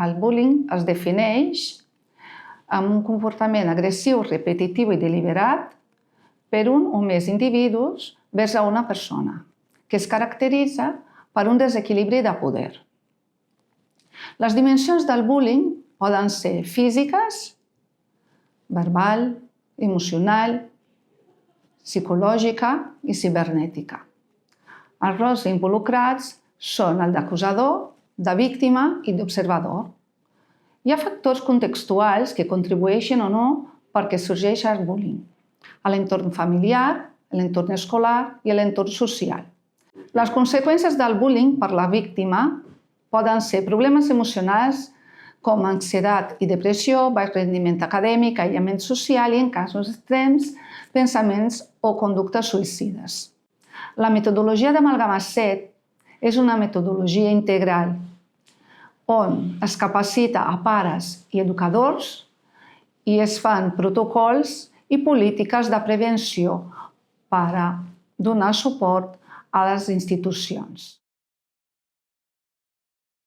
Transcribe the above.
El bullying es defineix amb un comportament agressiu, repetitiu i deliberat per un o més individus vers a una persona, que es caracteritza per un desequilibri de poder. Les dimensions del bullying poden ser físiques, verbal, emocional, psicològica i cibernètica. Els rols involucrats són el d'acusador, de víctima i d'observador. Hi ha factors contextuals que contribueixen o no perquè sorgeix el bullying: a l'entorn familiar, a l'entorn escolar i a l'entorn social. Les conseqüències del bullying per la víctima poden ser problemes emocionals com ansietat i depressió, baix rendiment acadèmic, aïllament social i, en casos extrems, pensaments o conductes suïcides. La metodologia d'Amalgama-Set és una metodologia integral on es capacita a pares i educadors i es fan protocols i polítiques de prevenció per a donar suport a les institucions.